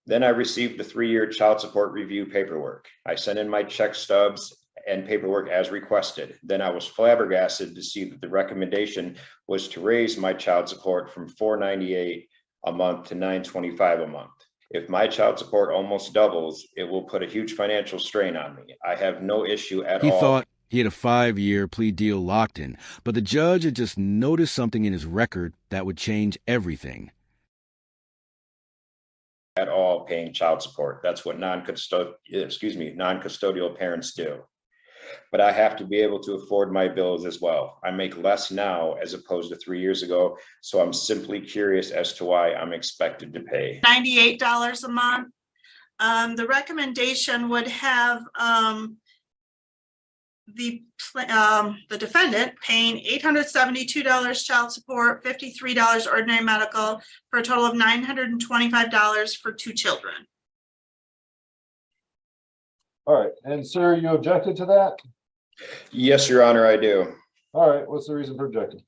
Then I received the 3-year child support review paperwork. I sent in my check stubs and paperwork as requested. Then I was flabbergasted to see that the recommendation was to raise my child support from $498 a month to $925 a month. If my child support almost doubles, it will put a huge financial strain on me. I have no issue at He all. thought he had a 5-year plea deal locked in, but the judge had just noticed something in his record that would change everything. At all paying child support. That's what non-custodial parents do. But I have to be able to afford my bills as well. I make less now as opposed to 3 years ago, so I'm simply curious as to why I'm expected to pay $98 a month. The recommendation would have the defendant paying $872 child support, $53 ordinary medical, for a total of $925 for 2 children. All right, and sir, you objected to that? Yes, Your Honor, I do. All right, what's the reason for objecting?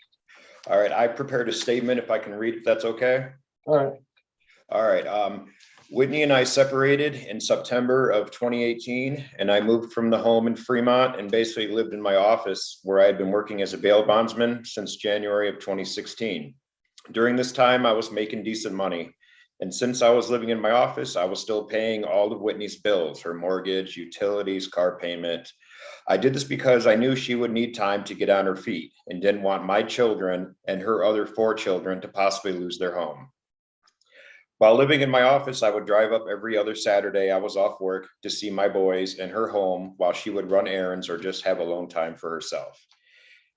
All right, I prepared a statement if I can read, if that's okay. All right. All right. Whitney and I separated in September of 2018, and I moved from the home in Fremont and basically lived in my office where I had been working as a bail bondsman since January of 2016. During this time, I was making decent money. And since I was living in my office, I was still paying all of Whitney's bills, her mortgage, utilities, car payment. I did this because I knew she would need time to get on her feet and didn't want my children and her other 4 children to possibly lose their home. While living in my office, I would drive up every other Saturday I was off work to see my boys in her home while she would run errands or just have alone time for herself.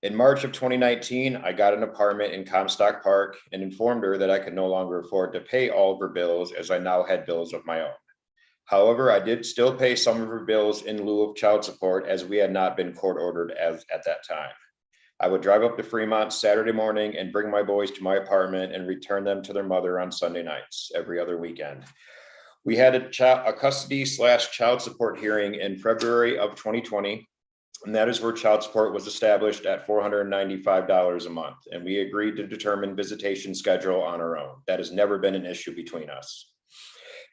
In March of 2019, I got an apartment in Comstock Park and informed her that I could no longer afford to pay all of her bills as I now had bills of my own. However, I did still pay some of her bills in lieu of child support as we had not been court ordered as at that time. I would drive up to Fremont Saturday morning and bring my boys to my apartment and return them to their mother on Sunday nights every other weekend. We had a custody/child support hearing in February of 2020, and that is where child support was established at $495 a month, and we agreed to determine visitation schedule on our own. That has never been an issue between us.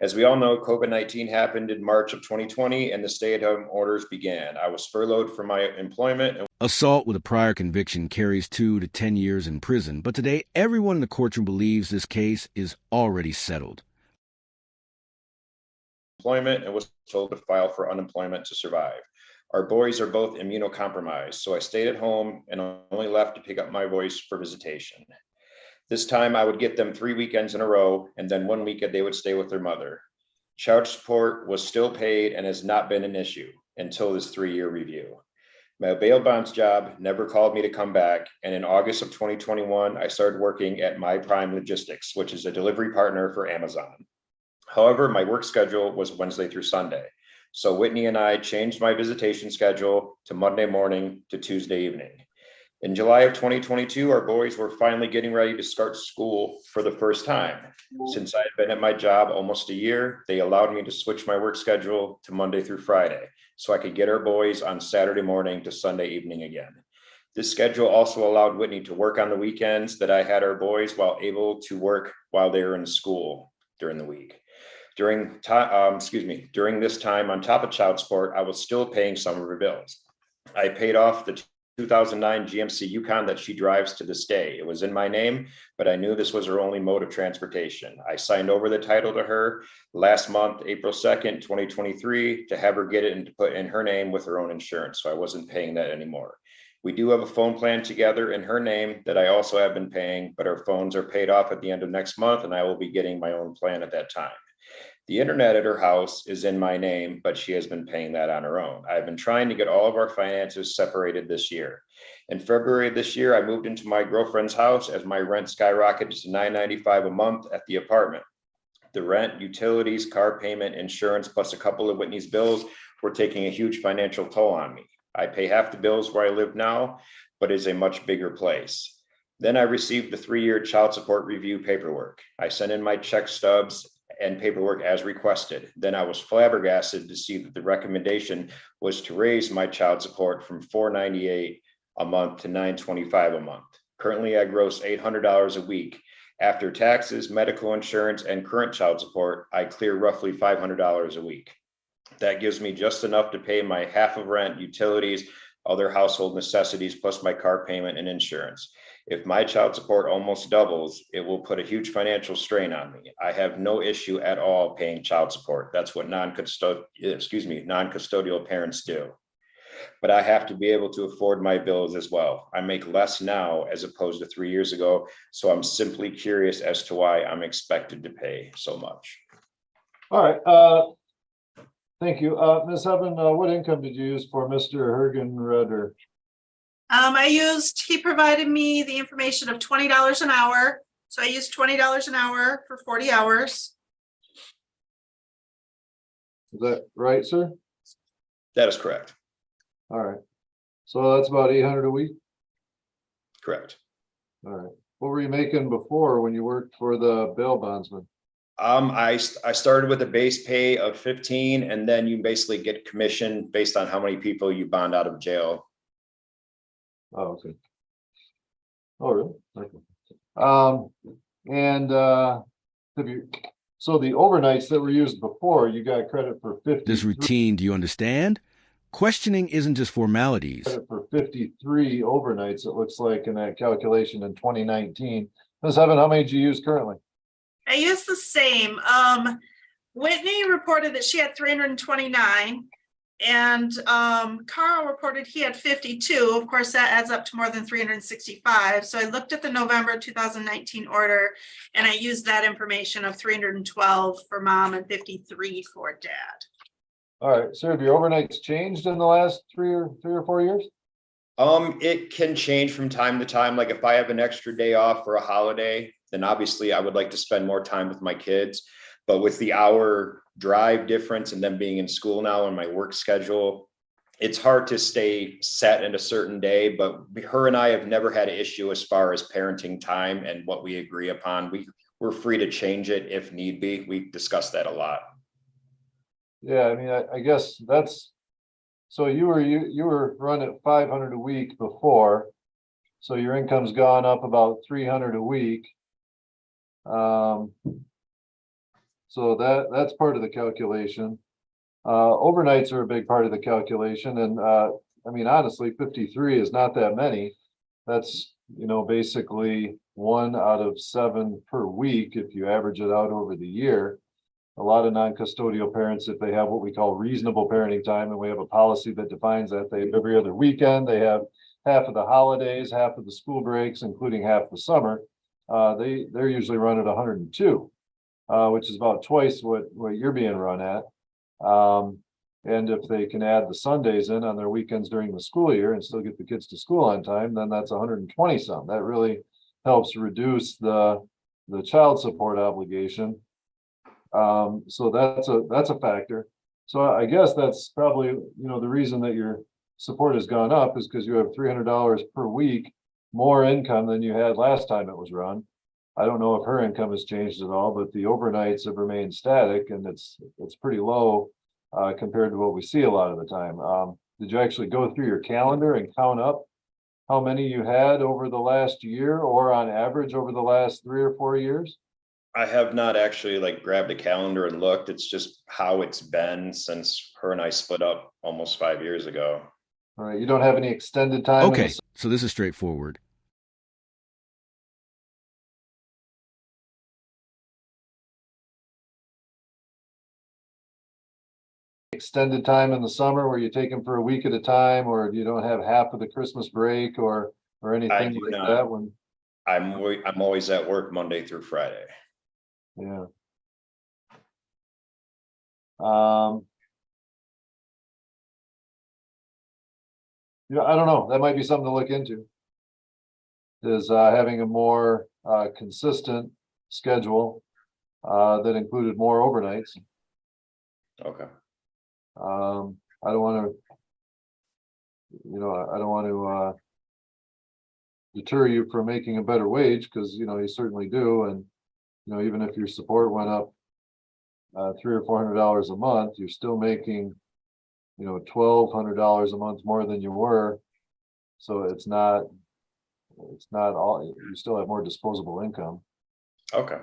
As we all know, COVID-19 happened in March of 2020 and the stay-at-home orders began. I was furloughed from my employment. Assault with a prior conviction carries 2 to 10 years in prison, but today everyone in the courtroom believes this case is already settled. And was told to file for unemployment to survive. Our boys are both immunocompromised, so I stayed at home and only left to pick up my boys for visitation. This time I would get them 3 weekends in a row, and then 1 weekend they would stay with their mother. Child support was still paid and has not been an issue until this 3-year review. My bail bonds job never called me to come back, and in August of 2021, I started working at My Prime Logistics, which is a delivery partner for Amazon. However, my work schedule was Wednesday through Sunday. So Whitney and I changed my visitation schedule to Monday morning to Tuesday evening. In July of 2022, our boys were finally getting ready to start school for the first time. Since I had been at my job almost a year, they allowed me to switch my work schedule to Monday through Friday, so I could get our boys on Saturday morning to Sunday evening again. This schedule also allowed Whitney to work on the weekends that I had our boys while able to work while they were in school during the week. During this time, on top of child support, I was still paying some of her bills. I paid off the 2009 GMC Yukon that she drives to this day. It was in my name, but I knew this was her only mode of transportation. I signed over the title to her last month, April 2nd, 2023, to have her get it and to put in her name with her own insurance, so I wasn't paying that anymore. We do have a phone plan together in her name that I also have been paying, but our phones are paid off at the end of next month, and I will be getting my own plan at that time. The internet at her house is in my name, but she has been paying that on her own. I've been trying to get all of our finances separated this year. In February of this year, I moved into my girlfriend's house as my rent skyrocketed to $995 a month at the apartment. The rent, utilities, car payment, insurance, plus a couple of Whitney's bills were taking a huge financial toll on me. I pay half the bills where I live now, but it's a much bigger place. Then I received the 3-year child support review paperwork. I sent in my check stubs and paperwork as requested. Then I was flabbergasted to see that the recommendation was to raise my child support from $498 a month to $925 a month. Currently, I gross $800 a week, After taxes, medical insurance, and current child support, I clear roughly $500 a week. That gives me just enough to pay my half of rent, utilities, other household necessities, plus my car payment and insurance. If my child support almost doubles, it will put a huge financial strain on me. I have no issue at all paying child support. That's what non-custodial parents do. But I have to be able to afford my bills as well. I make less now as opposed to 3 years ago. So I'm simply curious as to why I'm expected to pay so much. All right, thank you. Ms. Evan, what income did you use for Mr. Hergenreder? He provided me the information of $20 an hour. So I used $20 an hour for 40 hours. Is that right, sir? That is correct. All right. So that's about 800 a week? Correct. All right. What were you making before when you worked for the bail bondsman? I started with a base pay of 15, and then you basically get commission based on how many people you bond out of jail. Oh, okay. Oh, really? Okay. So the overnights that were used before, you got credit for 50. This routine, do you understand? Questioning isn't just formalities. Credit for 53 overnights, it looks like, in that calculation in 2019. Ms. Evan, how many did you use currently? I used the same. Whitney reported that she had 329. And Carl reported he had 52. Of course, that adds up to more than 365. So I looked at the November 2019 order and I used that information of 312 for mom and 53 for dad. All right, sir, have your overnights changed in the last three or 4 years? It can change from time to time. Like if I have an extra day off for a holiday, then obviously I would like to spend more time with my kids. But with the hour drive difference and then being in school now and my work schedule, it's hard to stay set in a certain day. But her and I have never had an issue as far as parenting time and what we agree upon. We're free to change it if need be. We discussed that a lot. Yeah, I mean, I guess that's, so you were running at 500 a week before, so your income's gone up about 300 a week. So that's part of the calculation. Overnights are a big part of the calculation, and I mean, honestly, 53 is not that many. That's, basically 1 out of 7 per week if you average it out over the year. A lot of non-custodial parents, if they have what we call reasonable parenting time, and we have a policy that defines that, they have every other weekend, they have half of the holidays, half of the school breaks, including half the summer. They're usually run at 102. Which is about twice what you're being run at. And if they can add the Sundays in on their weekends during the school year and still get the kids to school on time, then that's 120 some. That really helps reduce the child support obligation. So that's a factor. So I guess that's probably, the reason that your support has gone up is because you have $300 per week more income than you had last time it was run. I don't know if her income has changed at all, but the overnights have remained static, and it's pretty low compared to what we see a lot of the time. Did you actually go through your calendar and count up how many you had over the last year, or on average over the last 3 or 4 years? I have not actually grabbed a calendar and looked. It's just how it's been since her and I split up almost 5 years ago. All right, you don't have any extended time? Okay, so this is straightforward. Extended time in the summer where you take them for a week at a time, or you don't have half of the Christmas break or anything like that one? I'm always at work Monday through Friday. Yeah. I don't know. That might be something to look into. Is having a more consistent schedule that included more overnights. Okay. I don't want to deter you from making a better wage, because you certainly do, and even if your support went up $300 or $400 a month, you're still making $1,200 a month more than you were. So it's not all, you still have more disposable income. Okay.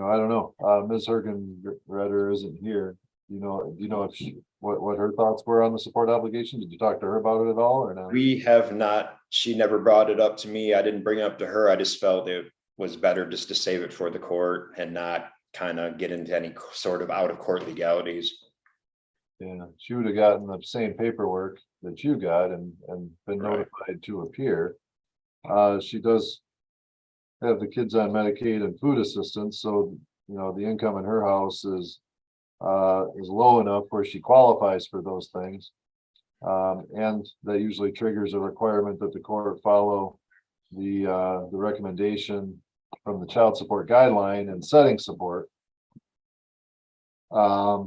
I don't know. Ms. Hergenreder isn't here. Do you know if what her thoughts were on the support obligation? Did you talk to her about it at all or not? We have not, she never brought it up to me. I didn't bring it up to her. I just felt it was better just to save it for the court and not kind of get into any sort of out of court legalities. Yeah, she would have gotten the same paperwork that you got and been Right. notified to appear. She does have the kids on Medicaid and food assistance, so the income in her house is low enough where she qualifies for those things. And that usually triggers a requirement that the court follow the recommendation from the child support guideline and setting support. I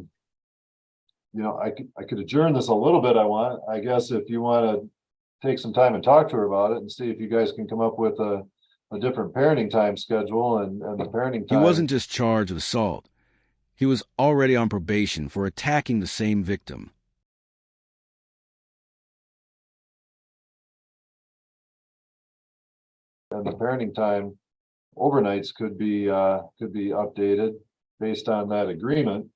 could adjourn this a little bit. I guess if you want to take some time and talk to her about it and see if you guys can come up with a different parenting time schedule and the parenting time. He wasn't just charged with assault. He was already on probation for attacking the same victim. And the parenting time overnights could be updated based on that agreement.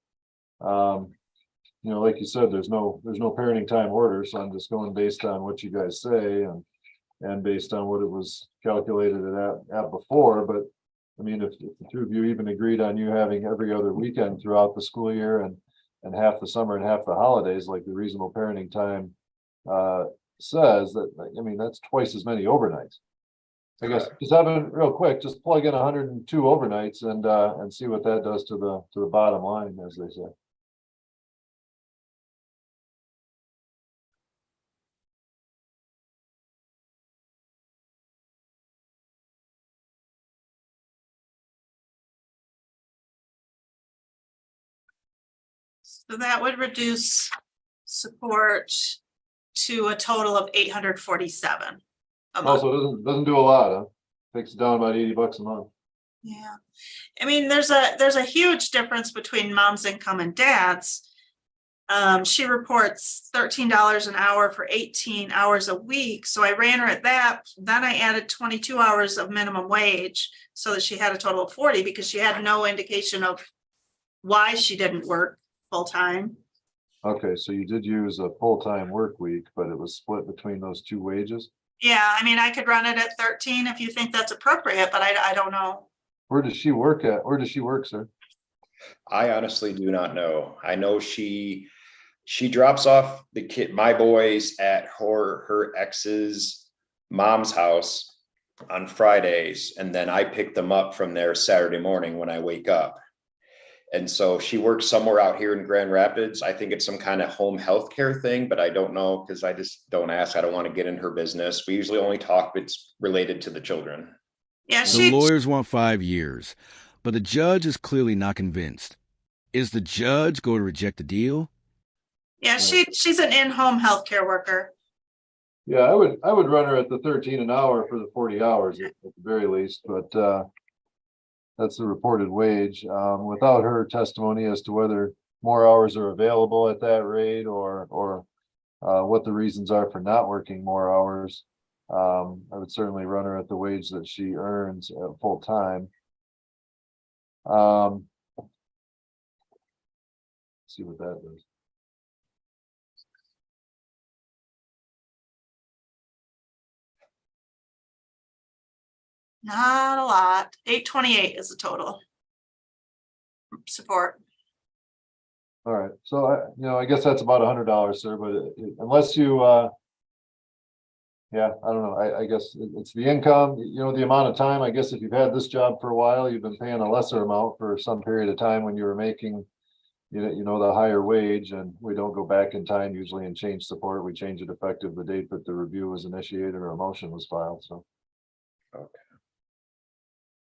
Like you said, there's no parenting time order, so I'm just going based on what you guys say and based on what it was calculated at before. But I mean, if the two of you even agreed on you having every other weekend throughout the school year and half the summer and half the holidays, like the reasonable parenting time says, that, I mean, that's twice as many overnights. I guess just having real quick, just plug in 102 overnights and see what that does to the bottom line, as they say. So that would reduce support to a total of 847 a month. Also, it doesn't do a lot, huh? Takes it down about $80 a month. Yeah, I mean, there's a huge difference between mom's income and dad's. She reports $13 an hour for 18 hours a week. So I ran her at that. Then I added 22 hours of minimum wage so that she had a total of 40 because she had no indication of why she didn't work full time. Okay, so you did use a full-time work week, but it was split between those two wages? Yeah, I mean, I could run it at 13 if you think that's appropriate, but I don't know. Where does she work at? Where does she work, sir? I honestly do not know. I know she drops off my boys at her ex's mom's house on Fridays, and then I pick them up from there Saturday morning when I wake up. And so she works somewhere out here in Grand Rapids. I think it's some kind of home health care thing, but I don't know because I just don't ask. I don't want to get in her business. We usually only talk if it's related to the children. Yeah, The lawyers want 5 years, but the judge is clearly not convinced. Is the judge going to reject the deal? Yeah, she's an in-home healthcare worker. Yeah, I would run her at the 13 an hour for the 40 hours at the very least, but that's the reported wage. Without her testimony as to whether more hours are available at that rate or what the reasons are for not working more hours, I would certainly run her at the wage that she earns at full time. See what that is. Not a lot. 828 is the total support. All right, so I guess that's about $100, sir, but unless you yeah, I don't know. I guess it's the income, the amount of time. I guess if you've had this job for a while, you've been paying a lesser amount for some period of time when you were making, the higher wage, and we don't go back in time usually and change support. We change it effective the date that the review was initiated or a motion was filed, so. Okay.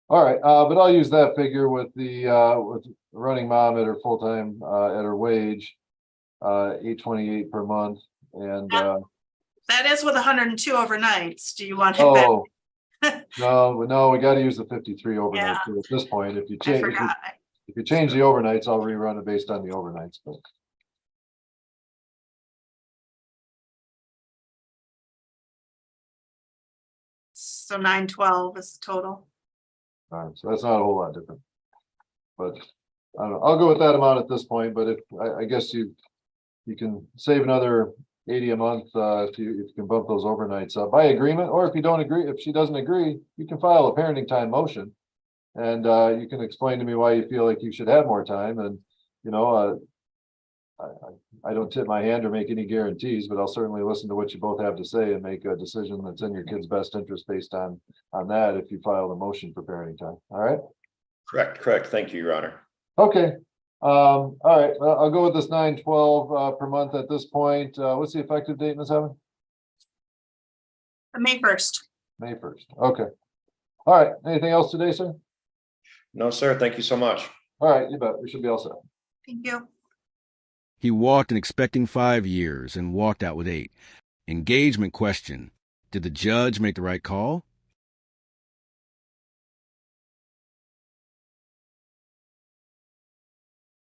All right, but I'll use that figure with with running mom at her full-time, at her wage, $828 per month, and That is with 102 overnights. Do you want it back? no, we got to use the 53 overnight Yeah. at this point. If you I change, forgot. if you change the overnights, I'll rerun it based on the overnights. But so 912 is the total. All right, so that's not a whole lot different. But I don't know, I'll go with that amount at this point, but if, I guess you can save another 80 a month, if you can bump those overnights up by agreement, or if you don't agree, if she doesn't agree, you can file a parenting time motion. And, you can explain to me why you feel like you should have more time and, you know, I don't tip my hand or make any guarantees, but I'll certainly listen to what you both have to say and make a decision that's in your kid's best interest based on that if you file the motion for parenting time. All right? Correct. Thank you, Your Honor. Okay. All right. I'll go with this 912 per month at this point. What's the effective date, Ms. Evan? May 1st. May 1st. Okay. All right. Anything else today, sir? No, sir. Thank you so much. All right. You bet. We should be all set. Thank you. He walked in expecting 5 years and walked out with 8. Engagement question. Did the judge make the right call?